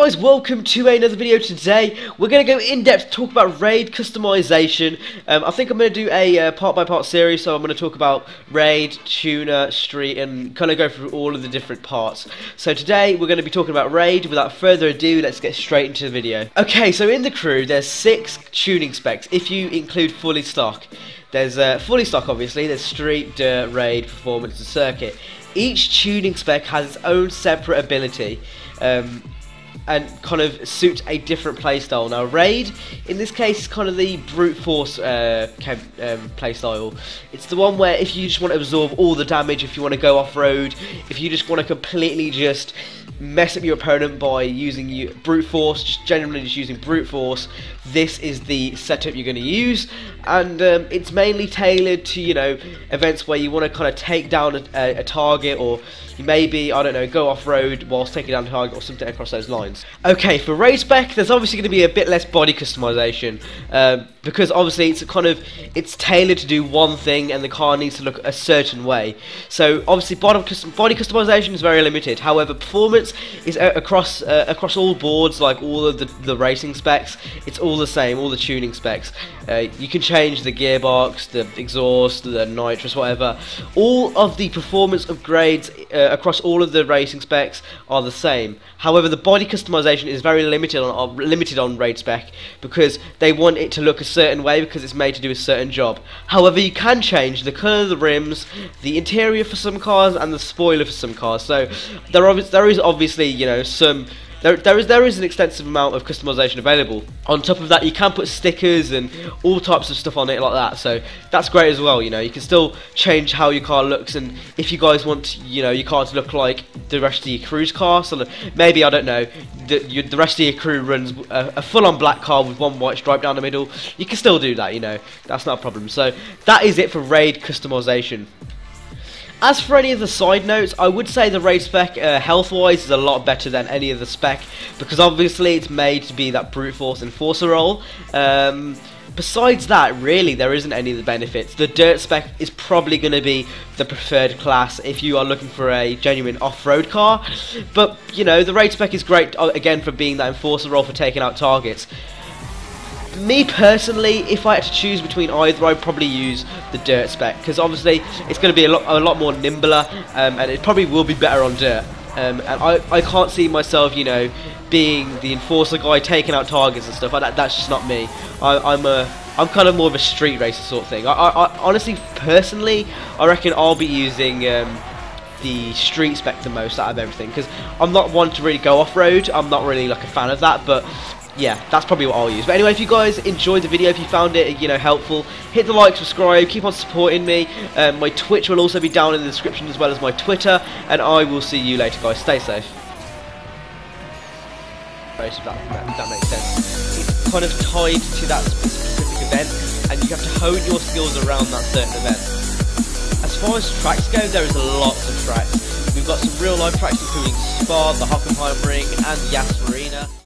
guys, welcome to another video. Today we're going to go in depth to talk about raid customization. I think I'm going to do a part by part series, so I'm going to talk about raid, tuner, street, and kind of go through all of the different parts. So today we're going to be talking about raid. Without further ado, let's get straight into the video. Okay, so in the crew there's 6 tuning specs if you include fully stock. There's fully stock, obviously. There's street, dirt, raid, performance, and circuit. Each tuning spec has its own separate ability. And kind of suits a different playstyle. Now raid, in this case, is kind of the brute force playstyle. It's the one where if you just want to absorb all the damage, if you want to go off-road, if you just want to completely just mess up your opponent by using brute force, just generally just using brute force, this is the setup you're going to use. And it's mainly tailored to, you know, events where you want to kind of take down a target, or you maybe, I don't know, go off-road whilst taking down a target or something across those lines. Okay, for raid spec, there's obviously going to be a bit less body customization, because obviously it's tailored to do one thing and the car needs to look a certain way. So obviously body customization is very limited. However, performance is across all boards, like all of the racing specs. It's all the same, all the tuning specs. You can change the gearbox, the exhaust, the nitrous, whatever. All of the performance upgrades across all of the racing specs are the same. However, the body customization is very limited on raid spec, because they want it to look a certain way because it's made to do a certain job. However, you can change the colour of the rims, the interior for some cars, and the spoiler for some cars. So there is obviously, you know, there is an extensive amount of customization available. On top of that, you can put stickers and all types of stuff on it like that, so that's great as well. You know, you can still change how your car looks, and if you guys want, you know, your car to look like the rest of your crew's car, so maybe, I don't know, the rest of your crew runs a full-on black car with one white stripe down the middle, you can still do that, you know, that's not a problem. So that is it for raid customization. As for any of the side notes, I would say the raid spec, health-wise, is a lot better than any of the spec, because obviously it's made to be that brute force enforcer role. Besides that, really, there isn't any of the benefits. The dirt spec is probably going to be the preferred class if you are looking for a genuine off-road car, but, you know, the raid spec is great, again, for being that enforcer role for taking out targets. Me personally, if I had to choose between either, I'd probably use the dirt spec, because obviously it's going to be a lot more nimbler, and it probably will be better on dirt. And I can't see myself, you know, being the enforcer guy taking out targets and stuff. That's just not me. I'm kind of more of a street racer sort of thing. I honestly, personally, I reckon I'll be using the street spec the most out of everything, because I'm not one to really go off-road. I'm not really like a fan of that, but yeah, that's probably what I'll use. But anyway, if you guys enjoyed the video, if you found it, you know, helpful, hit the like, subscribe, keep on supporting me. My Twitch will also be down in the description, as well as my Twitter, and I will see you later, guys. Stay safe. If that makes sense. It's kind of tied to that specific event, and you have to hone your skills around that certain event. As far as tracks go, there is lots of tracks. We've got some real life tracks, including Spa, the Hockenheim Ring, and Yas